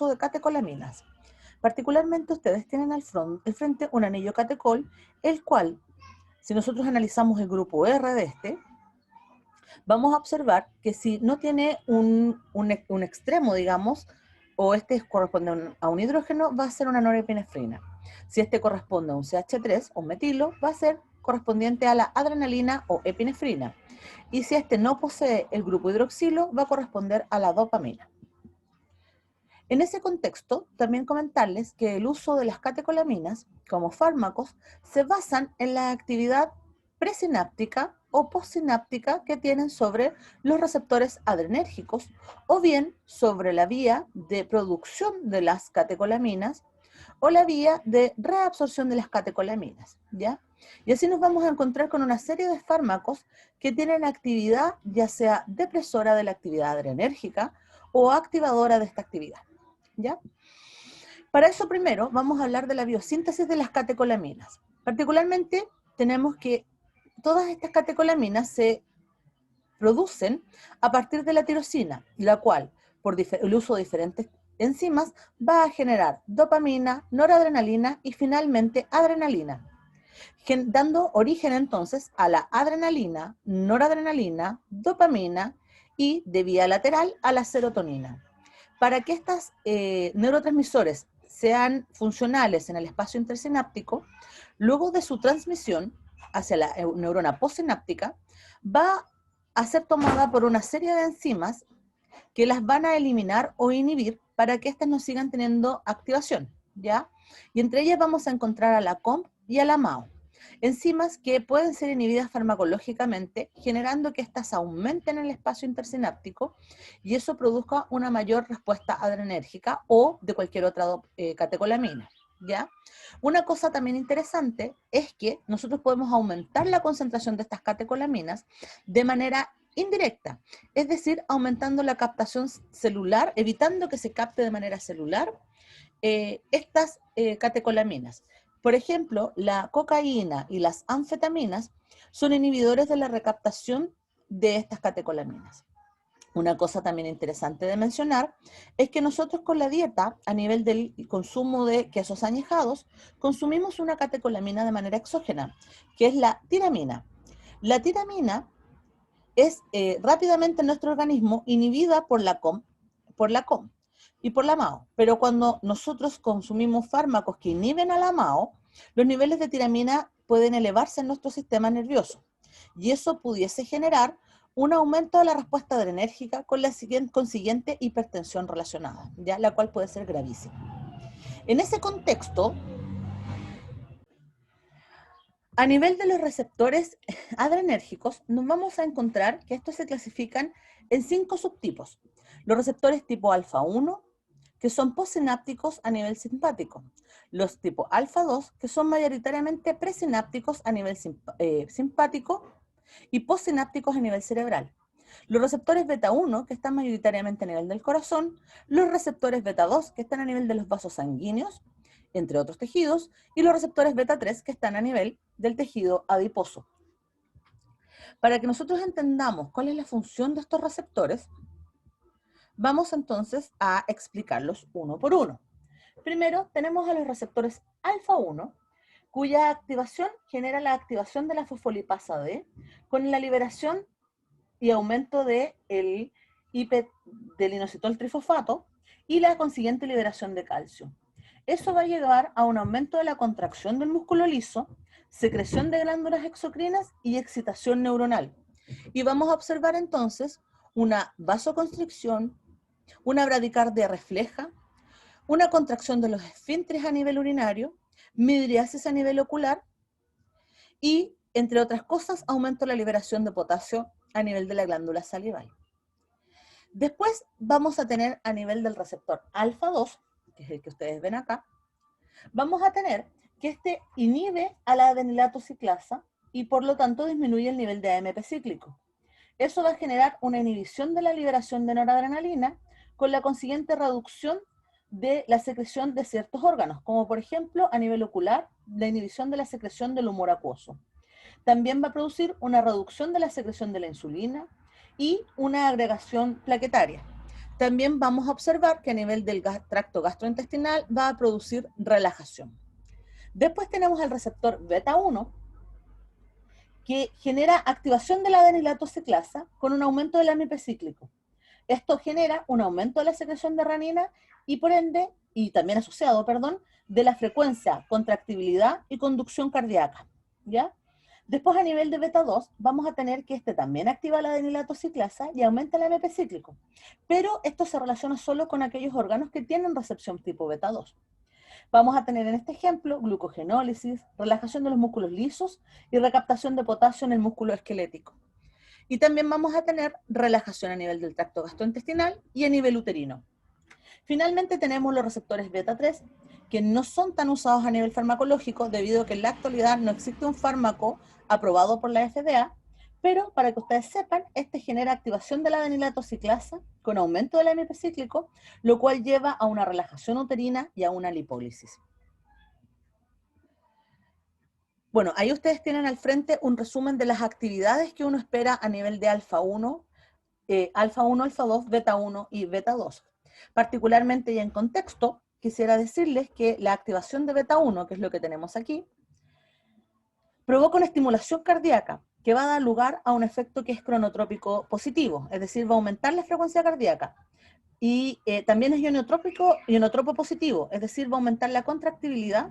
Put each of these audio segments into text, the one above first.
uso de catecolaminas. Particularmente ustedes tienen al frente un anillo catecol, el cual, si nosotros analizamos el grupo R de este, vamos a observar que si no tiene un extremo, digamos, o este corresponde a un hidrógeno, va a ser una norepinefrina. Si este corresponde a un CH3, un metilo, va a ser correspondiente a la adrenalina o epinefrina. Y si este no posee el grupo hidroxilo, va a corresponder a la dopamina. En ese contexto, también comentarles que el uso de las catecolaminas como fármacos se basan en la actividad presináptica o postsináptica que tienen sobre los receptores adrenérgicos o bien sobre la vía de producción de las catecolaminas o la vía de reabsorción de las catecolaminas, ¿ya? Y así nos vamos a encontrar con una serie de fármacos que tienen actividad ya sea depresora de la actividad adrenérgica o activadora de esta actividad, ¿ya? Para eso primero vamos a hablar de la biosíntesis de las catecolaminas. Particularmente tenemos que todas estas catecolaminas se producen a partir de la tirosina, la cual, por el uso de diferentes enzimas, va a generar dopamina, noradrenalina y finalmente adrenalina, dando origen entonces a la adrenalina, noradrenalina, dopamina y de vía lateral a la serotonina. Para que estos neurotransmisores sean funcionales en el espacio intersináptico, luego de su transmisión hacia la neurona postsináptica, va a ser tomada por una serie de enzimas que las van a eliminar o inhibir para que éstas no sigan teniendo activación, ¿ya? Y entre ellas vamos a encontrar a la COMP y a la MAO, enzimas que pueden ser inhibidas farmacológicamente, generando que éstas aumenten el espacio intersináptico y eso produzca una mayor respuesta adrenérgica o de cualquier otra catecolamina, ¿ya? Una cosa también interesante es que nosotros podemos aumentar la concentración de estas catecolaminas de manera indirecta, es decir, aumentando la captación celular, evitando que se capte de manera celular estas catecolaminas. Por ejemplo, la cocaína y las anfetaminas son inhibidores de la recaptación de estas catecolaminas. Una cosa también interesante de mencionar es que nosotros con la dieta, a nivel del consumo de quesos añejados, consumimos una catecolamina de manera exógena, que es la tiramina. La tiramina es rápidamente en nuestro organismo inhibida por la COM y por la MAO. Pero cuando nosotros consumimos fármacos que inhiben a la MAO, los niveles de tiramina pueden elevarse en nuestro sistema nervioso. Y eso pudiese generar un aumento de la respuesta adrenérgica con la consiguiente hipertensión relacionada, ¿ya? La cual puede ser gravísima. En ese contexto, a nivel de los receptores adrenérgicos, nos vamos a encontrar que estos se clasifican en 5 subtipos. Los receptores tipo alfa 1, que son postsinápticos a nivel simpático. Los tipo alfa 2, que son mayoritariamente presinápticos a nivel simpático y postsinápticos a nivel cerebral. Los receptores beta 1, que están mayoritariamente a nivel del corazón. Los receptores beta 2, que están a nivel de los vasos sanguíneos, entre otros tejidos, y los receptores beta 3 que están a nivel del tejido adiposo. Para que nosotros entendamos cuál es la función de estos receptores, vamos entonces a explicarlos uno por uno. Primero tenemos a los receptores alfa 1, cuya activación genera la activación de la fosfolipasa D con la liberación y aumento del inositol trifosfato y la consiguiente liberación de calcio. Eso va a llevar a un aumento de la contracción del músculo liso, secreción de glándulas exocrinas y excitación neuronal. Y vamos a observar entonces una vasoconstricción, una bradicardia refleja, una contracción de los esfínteres a nivel urinario, midriasis a nivel ocular y, entre otras cosas, aumento de la liberación de potasio a nivel de la glándula salival. Después vamos a tener a nivel del receptor alfa 2, que es el que ustedes ven acá, vamos a tener que este inhibe a la adenilato ciclasa y por lo tanto disminuye el nivel de AMP cíclico. Eso va a generar una inhibición de la liberación de noradrenalina con la consiguiente reducción de la secreción de ciertos órganos, como por ejemplo a nivel ocular, la inhibición de la secreción del humor acuoso. También va a producir una reducción de la secreción de la insulina y una agregación plaquetaria. también vamos a observar que a nivel del tracto gastrointestinal va a producir relajación. Después tenemos el receptor beta 1, que genera activación de la adenilato ciclasa con un aumento del AMP cíclico. Esto genera un aumento de la secreción de renina y por ende, y también asociado, perdón, de la frecuencia, contractibilidad y conducción cardíaca, ¿ya? Después a nivel de beta 2 vamos a tener que este también activa la adenilato ciclasa y aumenta el AMP cíclico, pero esto se relaciona solo con aquellos órganos que tienen recepción tipo beta 2. Vamos a tener en este ejemplo glucogenólisis, relajación de los músculos lisos y recaptación de potasio en el músculo esquelético. Y también vamos a tener relajación a nivel del tracto gastrointestinal y a nivel uterino. Finalmente tenemos los receptores beta 3, que no son tan usados a nivel farmacológico debido a que en la actualidad no existe un fármaco aprobado por la FDA, pero para que ustedes sepan, este genera activación de la adenilato ciclasa con aumento del AMP cíclico, lo cual lleva a una relajación uterina y a una lipólisis. Bueno, ahí ustedes tienen al frente un resumen de las actividades que uno espera a nivel de alfa 1, alfa 1, alfa 2, beta 1 y beta 2. Particularmente y en contexto, quisiera decirles que la activación de beta 1, que es lo que tenemos aquí, provoca una estimulación cardíaca que va a dar lugar a un efecto que es cronotrópico positivo, es decir, va a aumentar la frecuencia cardíaca. Y también es ionotropo positivo, es decir, va a aumentar la contractibilidad.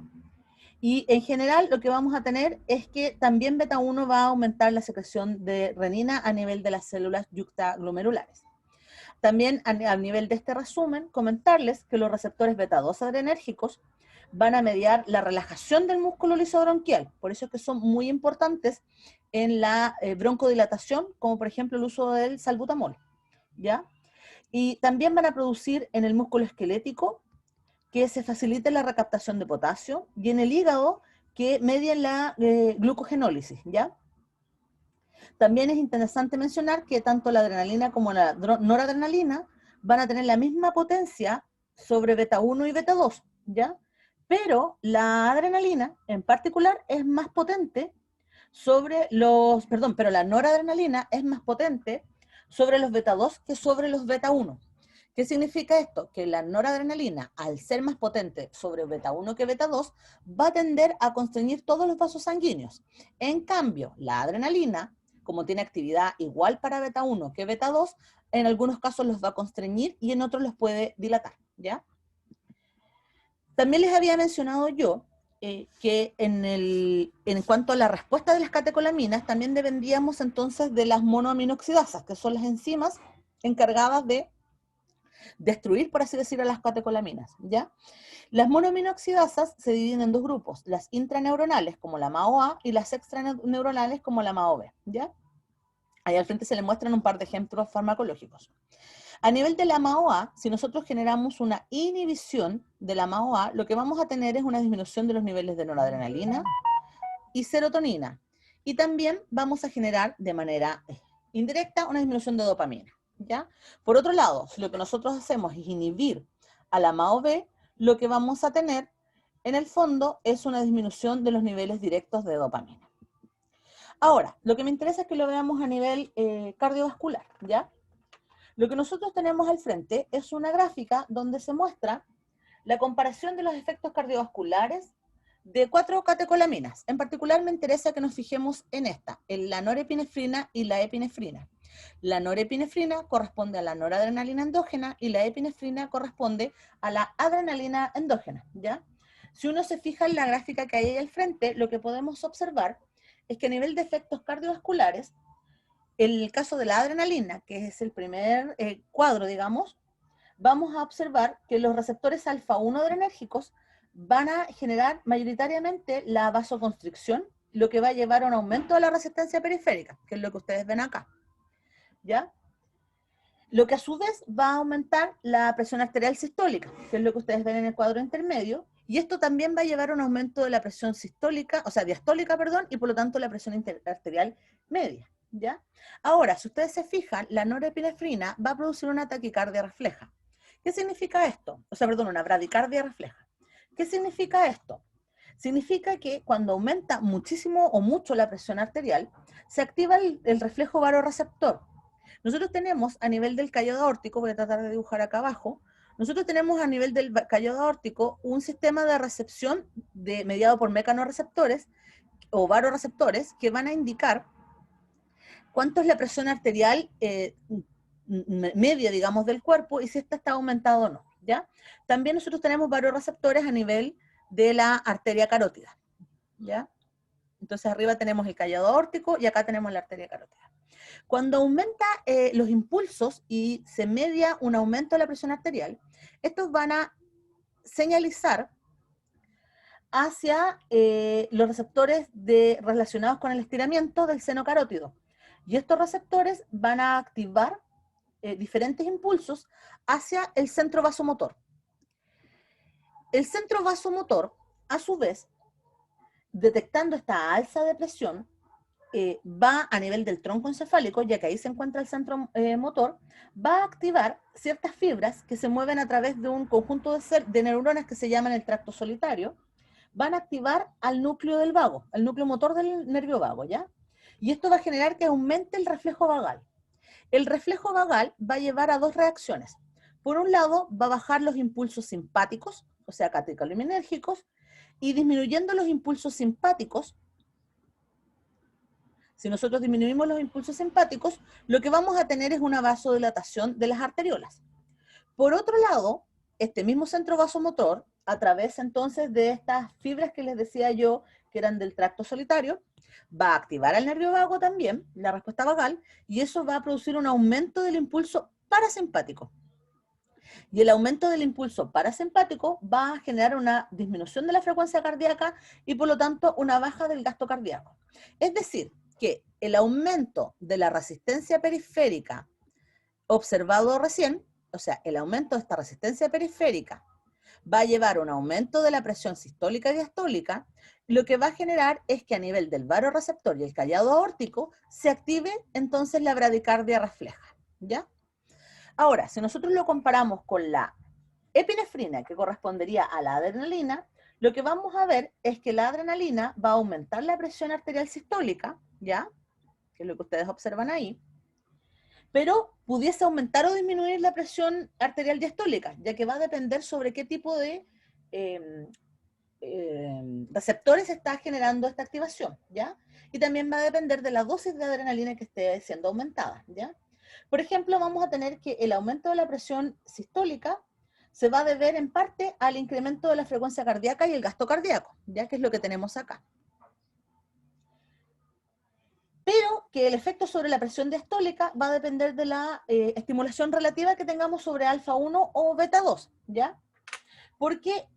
Y en general lo que vamos a tener es que también beta 1 va a aumentar la secreción de renina a nivel de las células yuctaglomerulares. También a nivel de este resumen, comentarles que los receptores beta 2 adrenérgicos van a mediar la relajación del músculo lisobronquial, por eso es que son muy importantes en la broncodilatación, como por ejemplo el uso del salbutamol, ¿ya? Y también van a producir en el músculo esquelético que se facilite la recaptación de potasio y en el hígado que medien la glucogenólisis, ¿ya? También es interesante mencionar que tanto la adrenalina como la noradrenalina van a tener la misma potencia sobre beta 1 y beta 2, ¿ya? Pero la adrenalina en particular es más potente sobre los, perdón, pero la noradrenalina es más potente sobre los beta 2 que sobre los beta 1. ¿Qué significa esto? Que la noradrenalina, al ser más potente sobre beta 1 que beta 2, va a tender a constreñir todos los vasos sanguíneos. En cambio, la adrenalina, como tiene actividad igual para beta 1 que beta 2, en algunos casos los va a constreñir y en otros los puede dilatar, ¿ya? También les había mencionado yo que en cuanto a la respuesta de las catecolaminas, también dependíamos entonces de las monoaminoxidasas, que son las enzimas encargadas de destruir, por así decirlo, las catecolaminas, ¿ya? Las monoaminoxidasas se dividen en dos grupos, las intraneuronales como la MAO-A y las extraneuronales como la MAO-B, ¿ya? Ahí al frente se le muestran un par de ejemplos farmacológicos. A nivel de la MAO-A, si nosotros generamos una inhibición de la MAO-A, lo que vamos a tener es una disminución de los niveles de noradrenalina y serotonina. Y también vamos a generar de manera indirecta una disminución de dopamina, ¿ya? Por otro lado, si lo que nosotros hacemos es inhibir a la MAO-B, lo que vamos a tener en el fondo es una disminución de los niveles directos de dopamina. Ahora, lo que me interesa es que lo veamos a nivel cardiovascular, ¿ya? Lo que nosotros tenemos al frente es una gráfica donde se muestra la comparación de los efectos cardiovasculares de 4 catecolaminas. En particular me interesa que nos fijemos en esta, en la norepinefrina y la epinefrina. La norepinefrina corresponde a la noradrenalina endógena y la epinefrina corresponde a la adrenalina endógena, ¿ya? Si uno se fija en la gráfica que hay ahí al frente, lo que podemos observar es que a nivel de efectos cardiovasculares, en el caso de la adrenalina, que es el primer cuadro, digamos, vamos a observar que los receptores alfa-1 adrenérgicos van a generar mayoritariamente la vasoconstricción, lo que va a llevar a un aumento de la resistencia periférica, que es lo que ustedes ven acá, ¿ya? Lo que a su vez va a aumentar la presión arterial sistólica, que es lo que ustedes ven en el cuadro intermedio, y esto también va a llevar a un aumento de la presión sistólica, o sea, diastólica, perdón, y por lo tanto la presión arterial media, ¿ya? Ahora, si ustedes se fijan, la norepinefrina va a producir una taquicardia refleja. ¿Qué significa esto? O sea, perdón, una bradicardia refleja. ¿Qué significa esto? Significa que cuando aumenta muchísimo o mucho la presión arterial, se activa el reflejo vasoreceptor. Nosotros tenemos a nivel del callado aórtico, voy a tratar de dibujar acá abajo, nosotros tenemos a nivel del callado aórtico un sistema de recepción mediado por mecanorreceptores o varoreceptores que van a indicar cuánto es la presión arterial media, digamos, del cuerpo y si esta está aumentada o no, ¿ya? También nosotros tenemos varoreceptores a nivel de la arteria carótida, ¿ya? Entonces arriba tenemos el callado aórtico y acá tenemos la arteria carótida. Cuando aumenta los impulsos y se media un aumento de la presión arterial, estos van a señalizar hacia los receptores relacionados con el estiramiento del seno carótido. Y estos receptores van a activar diferentes impulsos hacia el centro vasomotor. El centro vasomotor, a su vez, detectando esta alza de presión, va a nivel del tronco encefálico, ya que ahí se encuentra el centro motor, va a activar ciertas fibras que se mueven a través de un conjunto de neuronas que se llaman el tracto solitario, van a activar al núcleo del vago, al núcleo motor del nervio vago, ¿ya? Y esto va a generar que aumente el reflejo vagal. El reflejo vagal va a llevar a dos reacciones. Por un lado, va a bajar los impulsos simpáticos, o sea, catecolinérgicos, y disminuyendo los impulsos simpáticos, si nosotros disminuimos los impulsos simpáticos, lo que vamos a tener es una vasodilatación de las arteriolas. Por otro lado, este mismo centro vasomotor, a través entonces de estas fibras que les decía yo, que eran del tracto solitario, va a activar al nervio vago también, la respuesta vagal, y eso va a producir un aumento del impulso parasimpático. Y el aumento del impulso parasimpático va a generar una disminución de la frecuencia cardíaca y por lo tanto una baja del gasto cardíaco. Es decir, que el aumento de la resistencia periférica observado recién, o sea, el aumento de esta resistencia periférica va a llevar a un aumento de la presión sistólica y diastólica, lo que va a generar es que a nivel del varoreceptor y el callado aórtico se active entonces la bradicardia refleja, ¿ya? Ahora, si nosotros lo comparamos con la epinefrina, que correspondería a la adrenalina, lo que vamos a ver es que la adrenalina va a aumentar la presión arterial sistólica, ¿ya? Que es lo que ustedes observan ahí, pero pudiese aumentar o disminuir la presión arterial diastólica, ya que va a depender sobre qué tipo de receptores está generando esta activación, ¿ya? Y también va a depender de la dosis de adrenalina que esté siendo aumentada, ¿ya? Por ejemplo, vamos a tener que el aumento de la presión sistólica se va a deber en parte al incremento de la frecuencia cardíaca y el gasto cardíaco, ya que es lo que tenemos acá. Pero que el efecto sobre la presión diastólica va a depender de la estimulación relativa que tengamos sobre alfa 1 o beta 2, ¿ya? Porque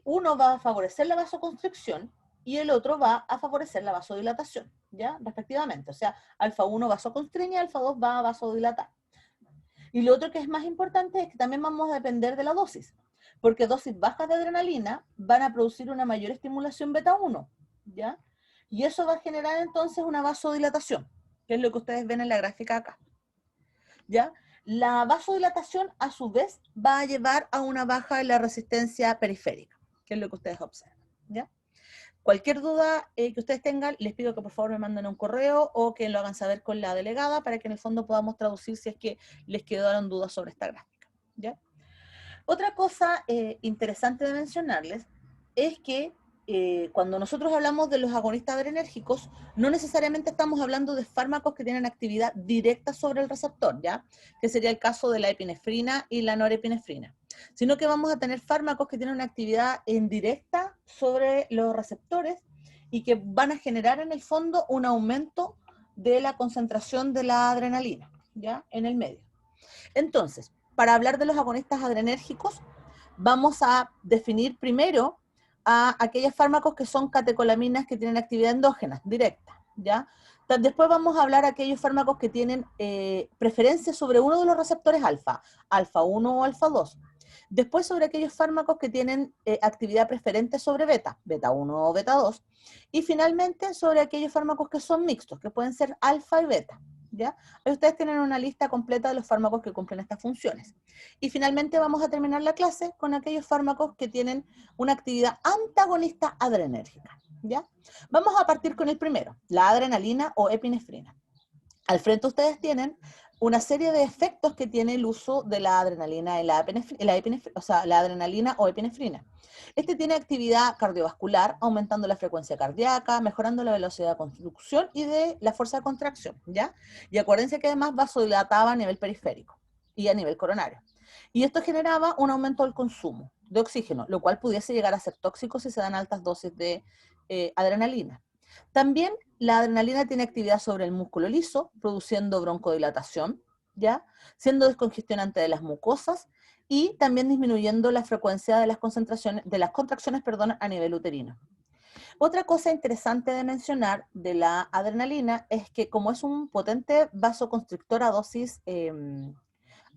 uno va a favorecer la vasoconstricción y el otro va a favorecer la vasodilatación, ¿ya? Respectivamente. O sea, alfa 1 vasoconstriñe y alfa 2 va a vasodilatar. Y lo otro que es más importante es que también vamos a depender de la dosis, porque dosis bajas de adrenalina van a producir una mayor estimulación beta 1, ¿ya? Y eso va a generar entonces una vasodilatación, que es lo que ustedes ven en la gráfica acá, ¿ya? La vasodilatación, a su vez, va a llevar a una baja en la resistencia periférica, que es lo que ustedes observan, ¿ya? Cualquier duda que ustedes tengan, les pido que por favor me manden un correo o que lo hagan saber con la delegada para que en el fondo podamos traducir si es que les quedaron dudas sobre esta gráfica, ¿ya? Otra cosa interesante de mencionarles es que cuando nosotros hablamos de los agonistas adrenérgicos, no necesariamente estamos hablando de fármacos que tienen actividad directa sobre el receptor, ¿ya? Que sería el caso de la epinefrina y la norepinefrina, sino que vamos a tener fármacos que tienen una actividad indirecta sobre los receptores y que van a generar en el fondo un aumento de la concentración de la adrenalina, ¿ya? En el medio. Entonces, para hablar de los agonistas adrenérgicos, vamos a definir primero a aquellos fármacos que son catecolaminas que tienen actividad endógena, directa, ¿ya? Después vamos a hablar de aquellos fármacos que tienen preferencia sobre uno de los receptores alfa, alfa 1 o alfa 2. Después sobre aquellos fármacos que tienen actividad preferente sobre beta, beta 1 o beta 2. Y finalmente sobre aquellos fármacos que son mixtos, que pueden ser alfa y beta, ¿ya? Ahí ustedes tienen una lista completa de los fármacos que cumplen estas funciones. Y finalmente vamos a terminar la clase con aquellos fármacos que tienen una actividad antagonista adrenérgica, ¿ya? Vamos a partir con el primero, la adrenalina o epinefrina. Al frente ustedes tienen una serie de efectos que tiene el uso de la adrenalina y la adrenalina o epinefrina. Este tiene actividad cardiovascular, aumentando la frecuencia cardíaca, mejorando la velocidad de conducción y de la fuerza de contracción, ¿ya? Y acuérdense que además vasodilataba a nivel periférico y a nivel coronario. Y esto generaba un aumento del consumo de oxígeno, lo cual pudiese llegar a ser tóxico si se dan altas dosis de adrenalina. También la adrenalina tiene actividad sobre el músculo liso, produciendo broncodilatación, ¿ya? Siendo descongestionante de las mucosas y también disminuyendo la frecuencia de las contracciones, a nivel uterino. Otra cosa interesante de mencionar de la adrenalina es que como es un potente vasoconstrictor a dosis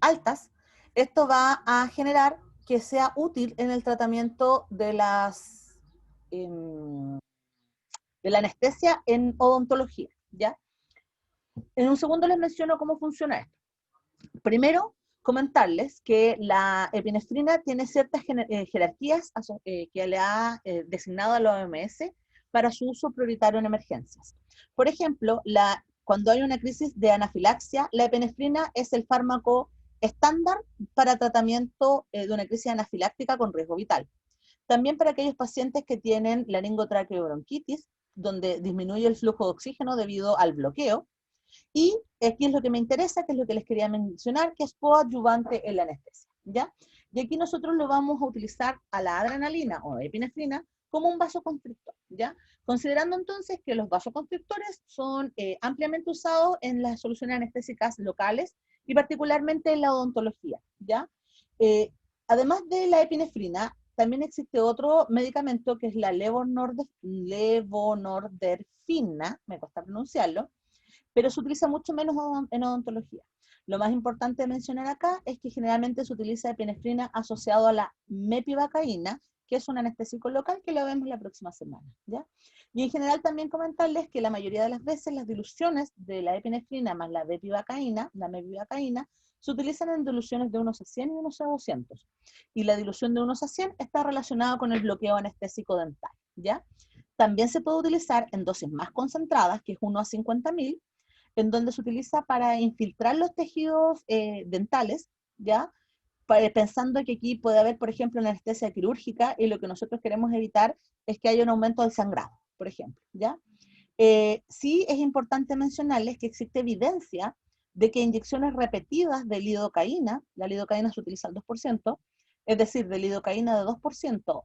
altas, esto va a generar que sea útil en el tratamiento de la anestesia en odontología, ¿ya? En un segundo les menciono cómo funciona esto. Primero, comentarles que la epinefrina tiene ciertas jerarquías que le ha designado a la OMS para su uso prioritario en emergencias. Por ejemplo, cuando hay una crisis de anafilaxia, la epinefrina es el fármaco estándar para tratamiento de una crisis anafiláctica con riesgo vital. También para aquellos pacientes que tienen laringotraqueobronquitis, donde disminuye el flujo de oxígeno debido al bloqueo. Y aquí es lo que me interesa, que es lo que les quería mencionar, que es coadyuvante en la anestesia, ¿ya? Y aquí nosotros lo vamos a utilizar a la adrenalina o epinefrina como un vasoconstrictor, ¿ya? Considerando entonces que los vasoconstrictores son ampliamente usados en las soluciones anestésicas locales y particularmente en la odontología, ¿ya? Además de la epinefrina, también existe otro medicamento que es la levonorderfina, me cuesta pronunciarlo, pero se utiliza mucho menos en odontología. Lo más importante de mencionar acá es que generalmente se utiliza epinefrina asociado a la mepivacaína, que es un anestésico local que lo vemos la próxima semana, ¿ya? Y en general también comentarles que la mayoría de las veces las diluciones de la epinefrina más la mepivacaína, se utilizan en diluciones de unos a 100 y unos a 200. Y la dilución de unos a 100 está relacionada con el bloqueo anestésico dental, ¿ya? También se puede utilizar en dosis más concentradas, que es 1 a 50.000, en donde se utiliza para infiltrar los tejidos dentales, ¿ya? Pensando que aquí puede haber, por ejemplo, una anestesia quirúrgica y lo que nosotros queremos evitar es que haya un aumento del sangrado, por ejemplo, ¿ya? Sí es importante mencionarles que existe evidencia de que inyecciones repetidas de lidocaína, la lidocaína se utiliza al 2%, es decir, de lidocaína de 2%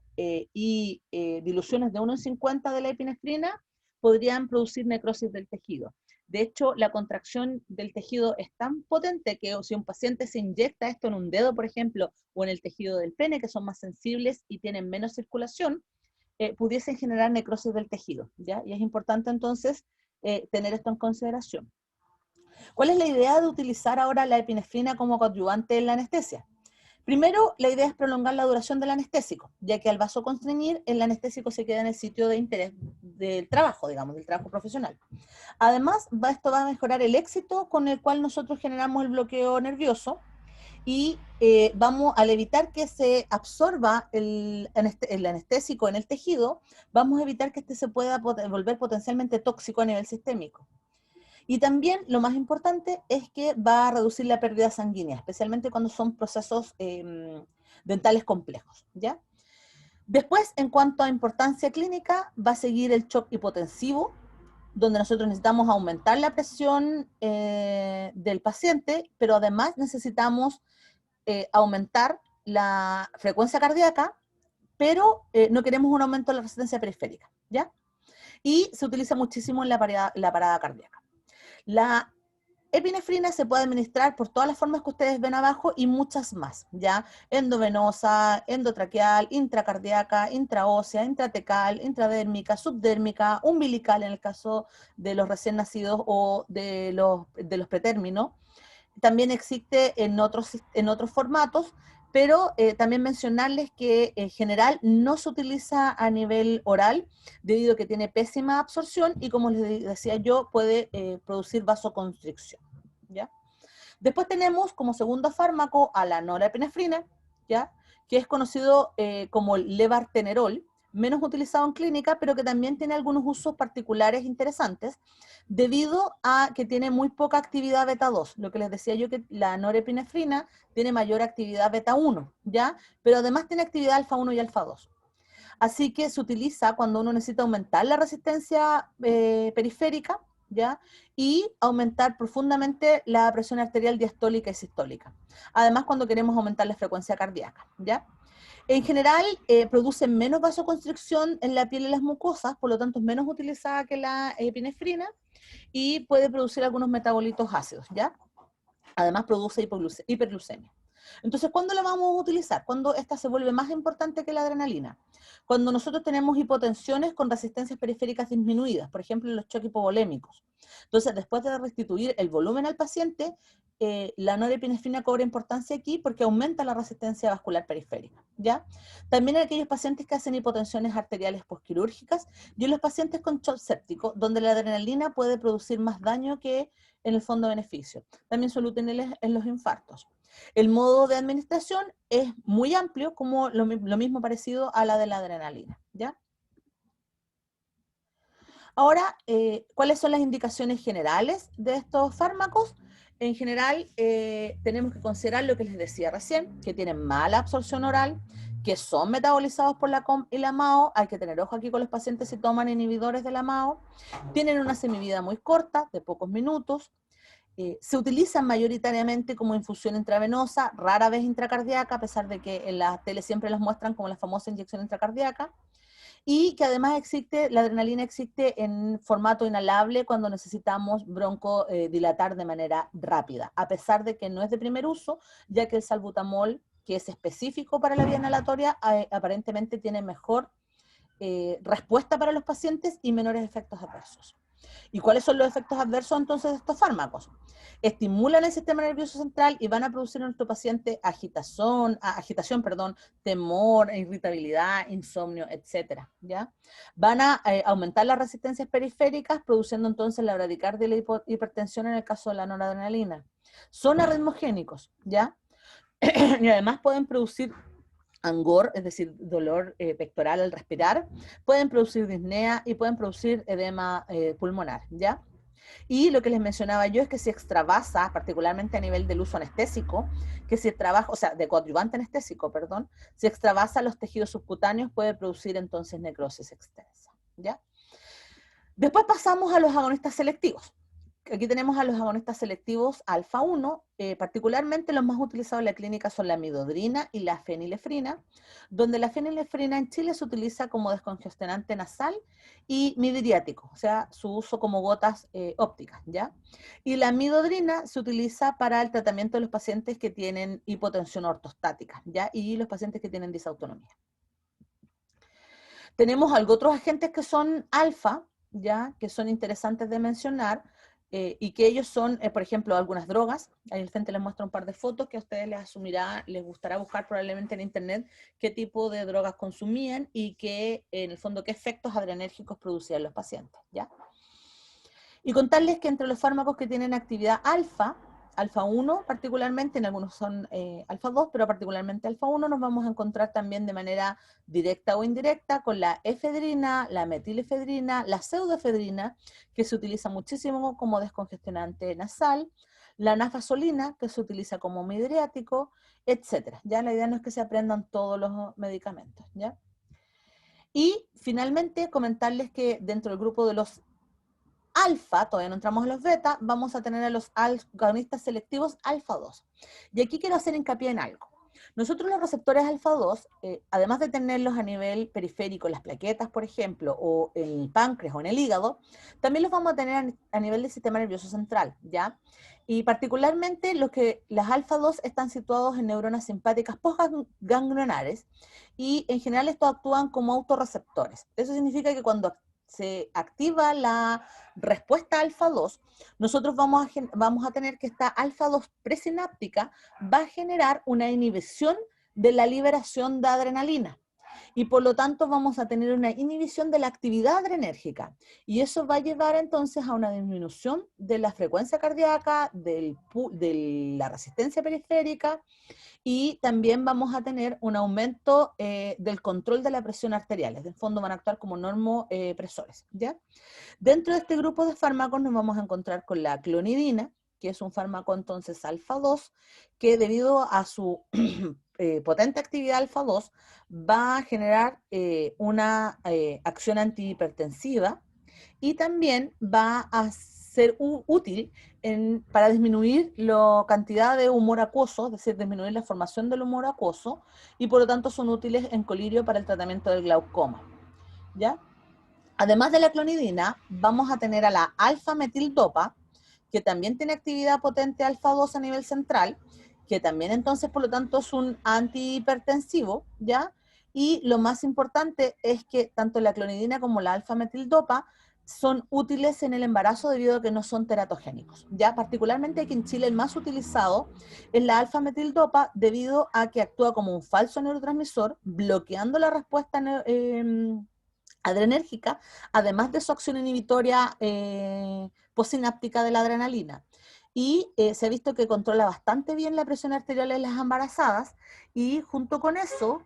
y diluciones de 1,50 de la epinefrina, podrían producir necrosis del tejido. De hecho, la contracción del tejido es tan potente que si un paciente se inyecta esto en un dedo, por ejemplo, o en el tejido del pene, que son más sensibles y tienen menos circulación, pudiesen generar necrosis del tejido, ¿ya? Y es importante entonces tener esto en consideración. ¿Cuál es la idea de utilizar ahora la epinefrina como coadyuvante en la anestesia? Primero, la idea es prolongar la duración del anestésico, ya que al vasoconstreñir, el anestésico se queda en el sitio de interés del trabajo, digamos, del trabajo profesional. Además, esto va a mejorar el éxito con el cual nosotros generamos el bloqueo nervioso y al evitar que se absorba el anestésico en el tejido, vamos a evitar que este se pueda volver potencialmente tóxico a nivel sistémico. Y también lo más importante es que va a reducir la pérdida sanguínea, especialmente cuando son procesos dentales complejos, ¿ya? Después, en cuanto a importancia clínica, va a seguir el shock hipotensivo, donde nosotros necesitamos aumentar la presión del paciente, pero además necesitamos aumentar la frecuencia cardíaca, pero no queremos un aumento de la resistencia periférica, ¿ya? Y se utiliza muchísimo en la parada cardíaca. La epinefrina se puede administrar por todas las formas que ustedes ven abajo y muchas más, ¿ya? Endovenosa, endotraqueal, intracardíaca, intraósea, intratecal, intradérmica, subdérmica, umbilical en el caso de los recién nacidos o de los pretérminos. También existe en otros formatos, pero también mencionarles que en general no se utiliza a nivel oral debido a que tiene pésima absorción y como les decía yo, puede producir vasoconstricción, ¿ya? Después tenemos como segundo fármaco a la norepinefrina, ¿ya? Que es conocido como levartenerol, menos utilizado en clínica, pero que también tiene algunos usos particulares interesantes, debido a que tiene muy poca actividad beta 2. Lo que les decía yo, que la norepinefrina tiene mayor actividad beta 1, ¿ya? Pero además tiene actividad alfa 1 y alfa 2. Así que se utiliza cuando uno necesita aumentar la resistencia periférica, ¿ya? Y aumentar profundamente la presión arterial diastólica y sistólica. Además, cuando queremos aumentar la frecuencia cardíaca, ¿ya? En general, produce menos vasoconstricción en la piel y las mucosas, por lo tanto es menos utilizada que la epinefrina, y puede producir algunos metabolitos ácidos, ¿ya? Además produce hiperglucemia. Entonces, ¿cuándo la vamos a utilizar? Cuando esta se vuelve más importante que la adrenalina. Cuando nosotros tenemos hipotensiones con resistencias periféricas disminuidas, por ejemplo, los choques hipovolémicos. Entonces, después de restituir el volumen al paciente, la norepinefrina cobra importancia aquí porque aumenta la resistencia vascular periférica, ¿ya? También en aquellos pacientes que hacen hipotensiones arteriales postquirúrgicas y en los pacientes con shock séptico, donde la adrenalina puede producir más daño que en el fondo beneficio. También son útiles en los infartos. El modo de administración es muy amplio, como lo mismo parecido a la de la adrenalina, ¿ya? Ahora, ¿cuáles son las indicaciones generales de estos fármacos? En general, tenemos que considerar lo que les decía recién, que tienen mala absorción oral, que son metabolizados por la COM y la MAO. Hay que tener ojo aquí con los pacientes si toman inhibidores de la MAO. Tienen una semivida muy corta, de pocos minutos. Se utilizan mayoritariamente como infusión intravenosa, rara vez intracardíaca, a pesar de que en la tele siempre las muestran como la famosa inyección intracardíaca, y que además existe, la adrenalina existe en formato inhalable cuando necesitamos broncodilatar de manera rápida, a pesar de que no es de primer uso, ya que el salbutamol, que es específico para la vía inhalatoria, aparentemente tiene mejor respuesta para los pacientes y menores efectos adversos. ¿Y cuáles son los efectos adversos entonces de estos fármacos? Estimulan el sistema nervioso central y van a producir en nuestro paciente agitación, temor, irritabilidad, insomnio, etcétera, ¿ya? Van a aumentar las resistencias periféricas, produciendo entonces la bradicardia y la hipertensión en el caso de la noradrenalina. Son arritmogénicos, ¿ya? Y además pueden producir angor, es decir, dolor pectoral al respirar, pueden producir disnea y pueden producir edema pulmonar, ¿ya? Y lo que les mencionaba yo es que si extravasa, particularmente a nivel del uso anestésico, que si trabaja, o sea, de coadyuvante anestésico, perdón, si extravasa los tejidos subcutáneos puede producir entonces necrosis extensa, ¿ya? Después pasamos a los agonistas selectivos. Aquí tenemos a los agonistas selectivos alfa 1, particularmente los más utilizados en la clínica son la midodrina y la fenilefrina, donde la fenilefrina en Chile se utiliza como descongestionante nasal y midriático, o sea, su uso como gotas ópticas, ¿ya? Y la midodrina se utiliza para el tratamiento de los pacientes que tienen hipotensión ortostática, ¿ya? Y los pacientes que tienen disautonomía. Tenemos otros agentes que son alfa, ¿ya? Que son interesantes de mencionar, y que ellos son, por ejemplo, algunas drogas. Ahí al frente les muestro un par de fotos que a ustedes les gustará buscar probablemente en internet qué tipo de drogas consumían y en el fondo, qué efectos adrenérgicos producían los pacientes, ¿ya? Y contarles que entre los fármacos que tienen actividad alfa 1 particularmente, en algunos son alfa 2, pero particularmente alfa 1 nos vamos a encontrar también de manera directa o indirecta con la efedrina, la metilefedrina, la pseudoefedrina, que se utiliza muchísimo como descongestionante nasal, la nafasolina, que se utiliza como midriático, etcétera. Ya la idea no es que se aprendan todos los medicamentos, ¿ya? Y finalmente comentarles que dentro del grupo de los alfa, todavía no entramos en los beta, vamos a tener a los agonistas selectivos alfa 2. Y aquí quiero hacer hincapié en algo. Nosotros los receptores alfa 2, además de tenerlos a nivel periférico, en las plaquetas, por ejemplo, o en el páncreas o en el hígado, también los vamos a tener a nivel del sistema nervioso central, ¿ya? Y particularmente las alfa 2 están situados en neuronas simpáticas postganglionares y en general estos actúan como autorreceptores. Eso significa que cuando se activa la respuesta alfa 2, nosotros vamos a tener que esta alfa 2 presináptica va a generar una inhibición de la liberación de adrenalina. y por lo tanto vamos a tener una inhibición de la actividad adrenérgica. Y eso va a llevar entonces a una disminución de la frecuencia cardíaca, de la resistencia periférica, y también vamos a tener un aumento del control de la presión arterial. En el fondo van a actuar como normopresores, ¿ya? Dentro de este grupo de fármacos nos vamos a encontrar con la clonidina, que es un fármaco entonces alfa-2, que debido a su potente actividad alfa-2 va a generar una acción antihipertensiva y también va a ser útil para disminuir la cantidad de humor acuoso, es decir, disminuir la formación del humor acuoso, y por lo tanto son útiles en colirio para el tratamiento del glaucoma, ¿ya? Además de la clonidina, vamos a tener a la alfa-metildopa, que también tiene actividad potente alfa-2 a nivel central, que también entonces, por lo tanto, es un antihipertensivo, ¿ya? Y lo más importante es que tanto la clonidina como la alfa-metildopa son útiles en el embarazo debido a que no son teratogénicos, ¿ya? Particularmente aquí en Chile el más utilizado es la alfa-metildopa debido a que actúa como un falso neurotransmisor, bloqueando la respuesta adrenérgica, además de su acción inhibitoria postsináptica de la adrenalina. Y se ha visto que controla bastante bien la presión arterial en las embarazadas y junto con eso,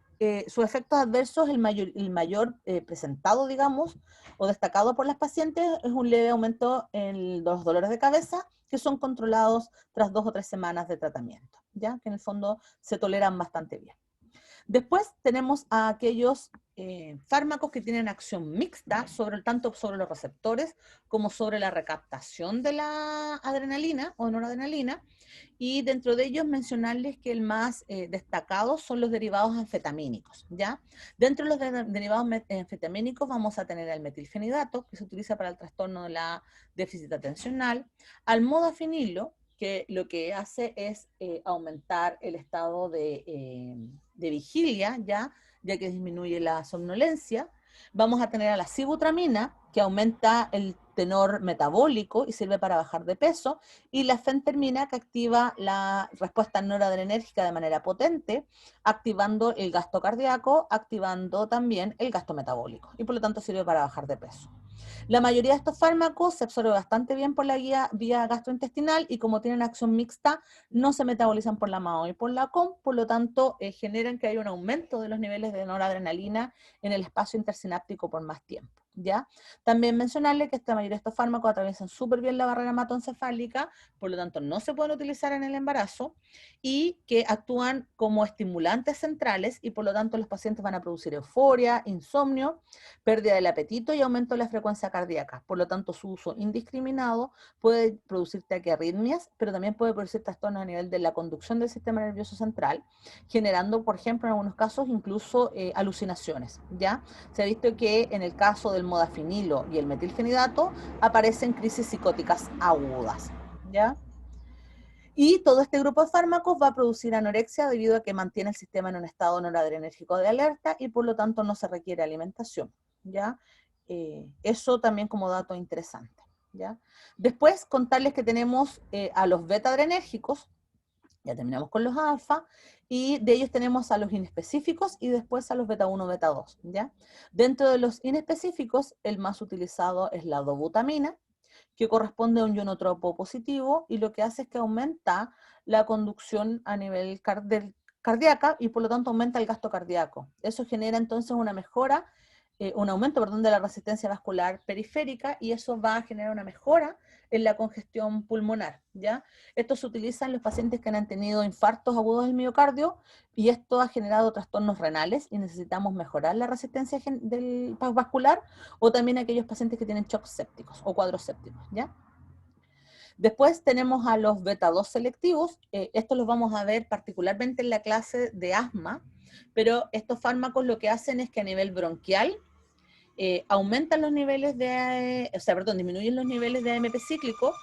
sus efectos adversos, el mayor presentado, digamos, o destacado por las pacientes, es un leve aumento en los dolores de cabeza que son controlados tras 2 o 3 semanas de tratamiento, ¿ya? Que en el fondo se toleran bastante bien. Después tenemos a aquellos fármacos que tienen acción mixta, tanto sobre los receptores como sobre la recaptación de la adrenalina o noradrenalina, y dentro de ellos mencionarles que el más destacado son los derivados anfetamínicos, ¿ya? Dentro de los derivados anfetamínicos vamos a tener al metilfenidato, que se utiliza para el trastorno de la déficit atencional, al modafinilo, que lo que hace es aumentar el estado de vigilia, ya que disminuye la somnolencia. Vamos a tener a la sibutramina, que aumenta el tenor metabólico y sirve para bajar de peso, y la fentermina, que activa la respuesta noradrenérgica de manera potente, activando el gasto cardíaco, activando también el gasto metabólico, y por lo tanto sirve para bajar de peso. La mayoría de estos fármacos se absorben bastante bien por la vía gastrointestinal y como tienen acción mixta, no se metabolizan por la MAO y por la COM, por lo tanto generan que haya un aumento de los niveles de noradrenalina en el espacio intersináptico por más tiempo, ¿ya? También mencionarle que la mayoría de estos fármacos atraviesan súper bien la barrera hematoencefálica, por lo tanto no se pueden utilizar en el embarazo y que actúan como estimulantes centrales y por lo tanto los pacientes van a producir euforia, insomnio, pérdida del apetito y aumento de la frecuencia cardíaca. Por lo tanto, su uso indiscriminado puede producir taquiarritmias, pero también puede producir trastornos a nivel de la conducción del sistema nervioso central, generando, por ejemplo, en algunos casos, incluso alucinaciones, ¿ya? Se ha visto que en el caso del modafinilo y el metilfenidato aparecen crisis psicóticas agudas, ¿ya? Y todo este grupo de fármacos va a producir anorexia debido a que mantiene el sistema en un estado noradrenérgico de alerta y por lo tanto no se requiere alimentación, ¿ya? Eso también como dato interesante, ¿ya? Después contarles que tenemos a los beta-adrenérgicos, ya terminamos con los alfa, y de ellos tenemos a los inespecíficos y después a los beta-1, beta-2, ¿ya? Dentro de los inespecíficos, el más utilizado es la dobutamina, que corresponde a un ionotropo positivo y lo que hace es que aumenta la conducción a nivel cardíaca y por lo tanto aumenta el gasto cardíaco. Eso genera entonces una mejora, un aumento, perdón, de la resistencia vascular periférica y eso va a generar una mejora en la congestión pulmonar, ¿ya? Esto se utiliza en los pacientes que han tenido infartos agudos del miocardio y esto ha generado trastornos renales y necesitamos mejorar la resistencia vascular o también aquellos pacientes que tienen shocks sépticos o cuadros sépticos, ¿ya? Después tenemos a los beta-2 selectivos, estos los vamos a ver particularmente en la clase de asma, pero estos fármacos lo que hacen es que a nivel bronquial aumentan los niveles de, disminuyen los niveles de AMP cíclico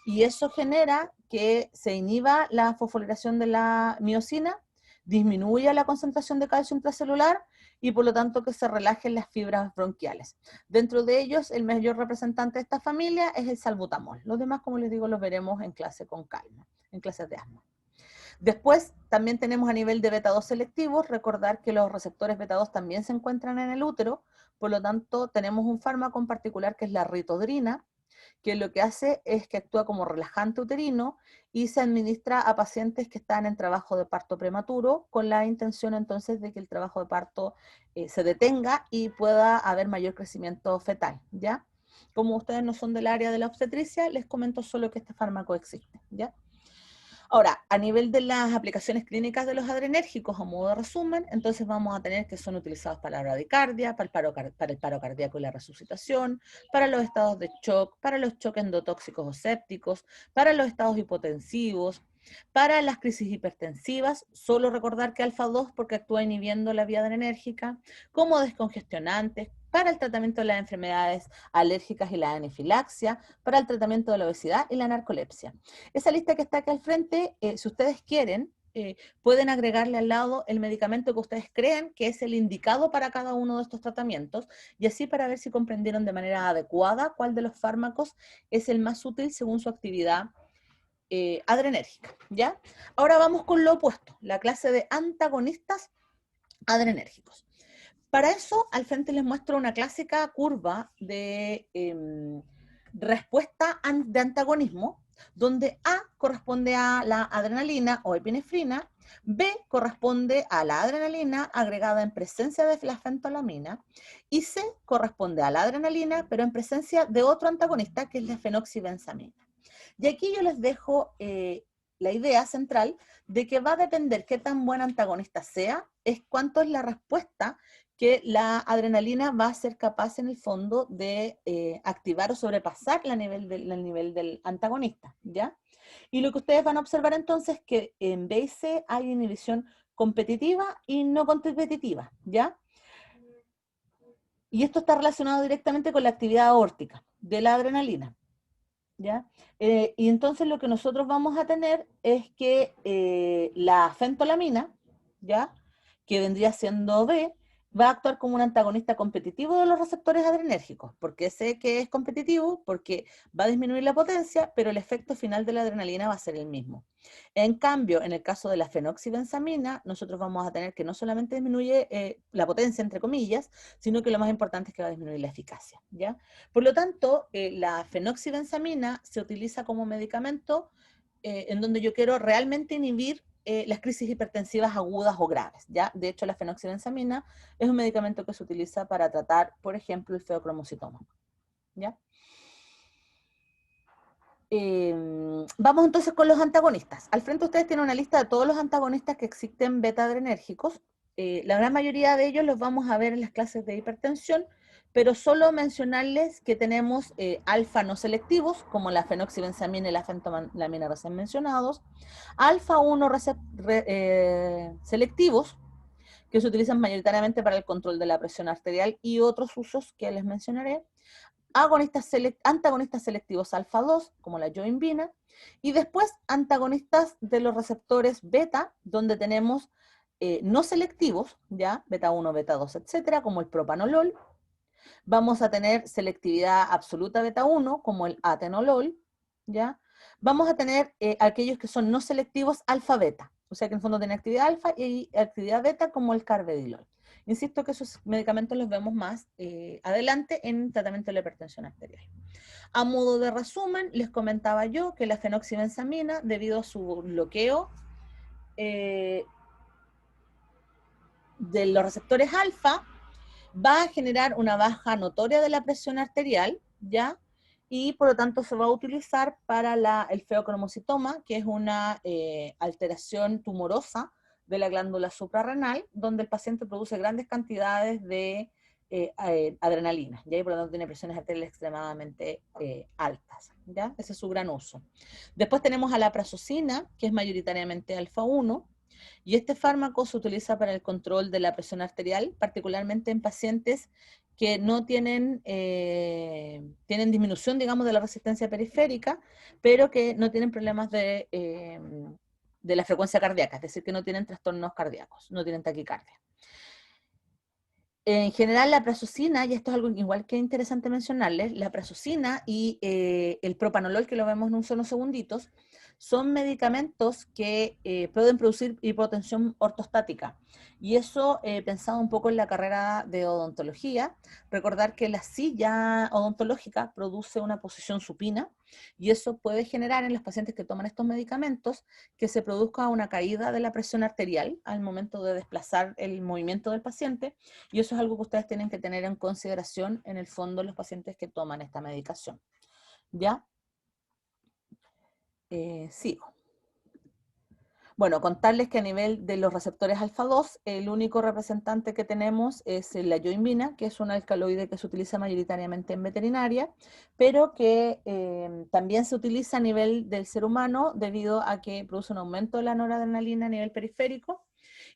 y eso genera que se inhiba la fosforilación de la miocina, disminuya la concentración de calcio intracelular y por lo tanto que se relajen las fibras bronquiales. Dentro de ellos, el mayor representante de esta familia es el salbutamol. Los demás, como les digo, los veremos en clase con calma, en clases de asma. Después, también tenemos a nivel de beta 2 selectivos, recordar que los receptores beta 2 también se encuentran en el útero, por lo tanto, tenemos un fármaco en particular que es la ritodrina, que lo que hace es que actúa como relajante uterino y se administra a pacientes que están en trabajo de parto prematuro, con la intención entonces de que el trabajo de parto se detenga y pueda haber mayor crecimiento fetal, ¿ya? Como ustedes no son del área de la obstetricia, les comento solo que este fármaco existe, ¿ya? Ahora, a nivel de las aplicaciones clínicas de los adrenérgicos, a modo de resumen, entonces vamos a tener que son utilizados para la bradicardia, para el paro cardíaco y la resucitación, para los estados de shock, para los choques endotóxicos o sépticos, para los estados hipotensivos, para las crisis hipertensivas, solo recordar que alfa 2 porque actúa inhibiendo la vía adrenérgica, como descongestionantes, para el tratamiento de las enfermedades alérgicas y la anafilaxia, para el tratamiento de la obesidad y la narcolepsia. Esa lista que está aquí al frente, si ustedes quieren, pueden agregarle al lado el medicamento que ustedes crean que es el indicado para cada uno de estos tratamientos, y así para ver si comprendieron de manera adecuada cuál de los fármacos es el más útil según su actividad adrenérgica, ¿ya? Ahora vamos con lo opuesto, la clase de antagonistas adrenérgicos. Para eso, al frente les muestro una clásica curva de respuesta de antagonismo, donde A corresponde a la adrenalina o epinefrina, B corresponde a la adrenalina agregada en presencia de la fentolamina, y C corresponde a la adrenalina, pero en presencia de otro antagonista, que es la fenoxibenzamina. Y aquí yo les dejo la idea central de que va a depender qué tan buen antagonista sea, es cuánto es la respuesta que la adrenalina va a ser capaz en el fondo de activar o sobrepasar el nivel del antagonista, ¿ya? Y lo que ustedes van a observar entonces es que en BC hay inhibición competitiva y no competitiva, ¿ya? Y esto está relacionado directamente con la actividad aórtica de la adrenalina, ¿ya? Y entonces lo que nosotros vamos a tener es que la fentolamina, ¿ya? Que vendría siendo B, va a actuar como un antagonista competitivo de los receptores adrenérgicos. ¿Por qué sé que es competitivo? Porque va a disminuir la potencia, pero el efecto final de la adrenalina va a ser el mismo. En cambio, en el caso de la fenoxibenzamina, nosotros vamos a tener que no solamente disminuye la potencia, entre comillas, sino que lo más importante es que va a disminuir la eficacia, ¿ya? Por lo tanto, la fenoxibenzamina se utiliza como medicamento en donde yo quiero realmente inhibir las crisis hipertensivas agudas o graves, ¿ya? De hecho, la fenoxibenzamina es un medicamento que se utiliza para tratar, por ejemplo, el feocromocitoma, ¿ya? Vamos entonces con los antagonistas. Al frente ustedes tienen una lista de todos los antagonistas que existen beta-adrenérgicos. La gran mayoría de ellos los vamos a ver en las clases de hipertensión, pero solo mencionarles que tenemos alfa no selectivos, como la fenoxibenzamina y la fentolamina recién mencionados, alfa 1 selectivos, que se utilizan mayoritariamente para el control de la presión arterial y otros usos que les mencionaré, antagonistas selectivos alfa 2, como la joinvina, y después antagonistas de los receptores beta, donde tenemos no selectivos, ya, beta 1, beta 2, etcétera, como el propanolol. Vamos a tener selectividad absoluta beta 1, como el atenolol, ya. Vamos a tener aquellos que son no selectivos alfa beta, o sea que en el fondo tienen actividad alfa y actividad beta, como el carvedilol. Insisto que esos medicamentos los vemos más adelante en tratamiento de la hipertensión arterial. A modo de resumen, les comentaba yo que la fenoxibenzamina, debido a su bloqueo de los receptores alfa, va a generar una baja notoria de la presión arterial, ¿ya? Y por lo tanto se va a utilizar para el feocromocitoma, que es una alteración tumorosa de la glándula suprarrenal, donde el paciente produce grandes cantidades de adrenalina, ¿ya? Y por lo tanto tiene presiones arteriales extremadamente altas, ¿ya? Ese es su gran uso. Después tenemos a la prazosina, que es mayoritariamente alfa 1, y este fármaco se utiliza para el control de la presión arterial, particularmente en pacientes que no tienen, tienen disminución, digamos, de la resistencia periférica, pero que no tienen problemas de la frecuencia cardíaca, es decir, que no tienen trastornos cardíacos, no tienen taquicardia. En general, la prazosina, y esto es algo igual que interesante mencionarles, la prazosina y el propanolol, que lo vemos en unos segunditos, son medicamentos que pueden producir hipotensión ortostática. Y eso, pensado un poco en la carrera de odontología, recordar que la silla odontológica produce una posición supina y eso puede generar en los pacientes que toman estos medicamentos que se produzca una caída de la presión arterial al momento de desplazar el movimiento del paciente, y eso es algo que ustedes tienen que tener en consideración en el fondo los pacientes que toman esta medicación. ¿Ya? Sigo. Bueno, contarles que a nivel de los receptores alfa-2, el único representante que tenemos es la yoimbina, que es un alcaloide que se utiliza mayoritariamente en veterinaria, pero que también se utiliza a nivel del ser humano debido a que produce un aumento de la noradrenalina a nivel periférico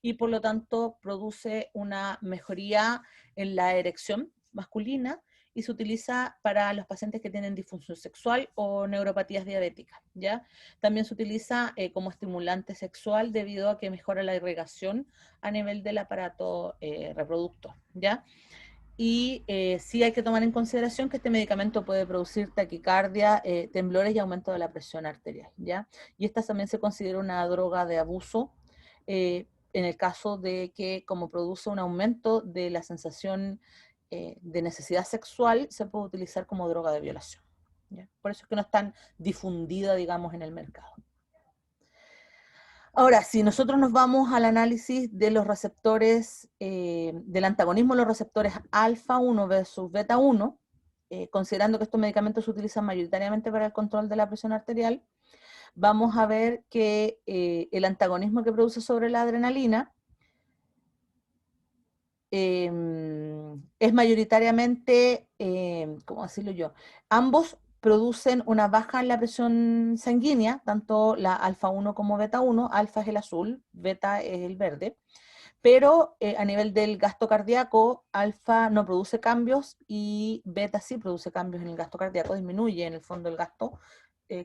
y por lo tanto produce una mejoría en la erección masculina y se utiliza para los pacientes que tienen disfunción sexual o neuropatías diabéticas, ¿ya? También se utiliza como estimulante sexual debido a que mejora la irrigación a nivel del aparato reproductor, ¿ya? Y sí hay que tomar en consideración que este medicamento puede producir taquicardia, temblores y aumento de la presión arterial, ¿ya? Y esta también se considera una droga de abuso en el caso de que como produce un aumento de la sensación de necesidad sexual, se puede utilizar como droga de violación, ¿ya? Por eso es que no es tan difundida, digamos, en el mercado. Ahora, si nosotros nos vamos al análisis de los receptores, del antagonismo de los receptores alfa 1 versus beta 1, considerando que estos medicamentos se utilizan mayoritariamente para el control de la presión arterial, vamos a ver que el antagonismo que produce sobre la adrenalina es mayoritariamente, ¿cómo decirlo yo? Ambos producen una baja en la presión sanguínea, tanto la alfa 1 como beta 1, alfa es el azul, beta es el verde, pero a nivel del gasto cardíaco, alfa no produce cambios y beta sí produce cambios en el gasto cardíaco, disminuye en el fondo el gasto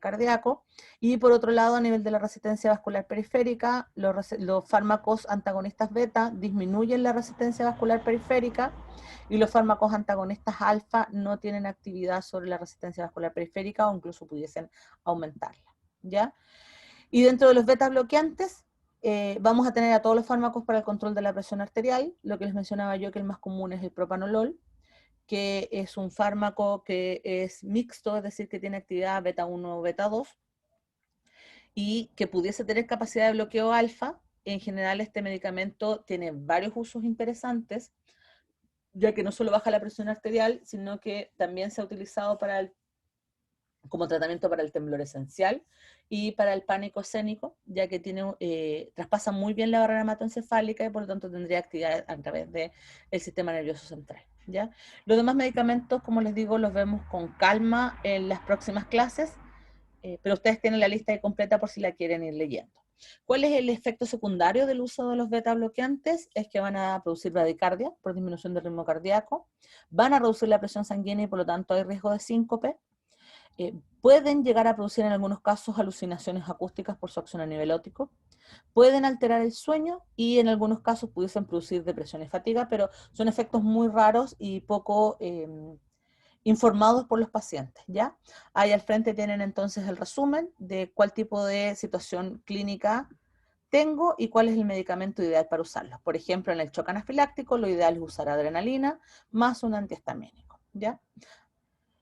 cardíaco. Y por otro lado, a nivel de la resistencia vascular periférica, los fármacos antagonistas beta disminuyen la resistencia vascular periférica y los fármacos antagonistas alfa no tienen actividad sobre la resistencia vascular periférica o incluso pudiesen aumentarla, ¿ya? Y dentro de los beta bloqueantes, vamos a tener a todos los fármacos para el control de la presión arterial. Lo que les mencionaba yo, que el más común es el propanolol, que es un fármaco que es mixto, es decir, que tiene actividad beta 1 o beta 2, y que pudiese tener capacidad de bloqueo alfa. En general, este medicamento tiene varios usos interesantes, ya que no solo baja la presión arterial, sino que también se ha utilizado como tratamiento para el temblor esencial y para el pánico escénico, ya que traspasa muy bien la barrera hematoencefálica y por lo tanto tendría actividad a través del sistema nervioso central, ¿ya? Los demás medicamentos, como les digo, los vemos con calma en las próximas clases, pero ustedes tienen la lista ahí completa por si la quieren ir leyendo. ¿Cuál es el efecto secundario del uso de los beta bloqueantes? Es que van a producir bradicardia por disminución del ritmo cardíaco, van a reducir la presión sanguínea y por lo tanto hay riesgo de síncope. Pueden llegar a producir en algunos casos alucinaciones acústicas por su acción a nivel óptico, pueden alterar el sueño y en algunos casos pudiesen producir depresión y fatiga, pero son efectos muy raros y poco informados por los pacientes, ¿ya? Ahí al frente tienen entonces el resumen de cuál tipo de situación clínica tengo y cuál es el medicamento ideal para usarlo. Por ejemplo, en el shock anafiláctico, lo ideal es usar adrenalina más un antihistamínico, ¿ya?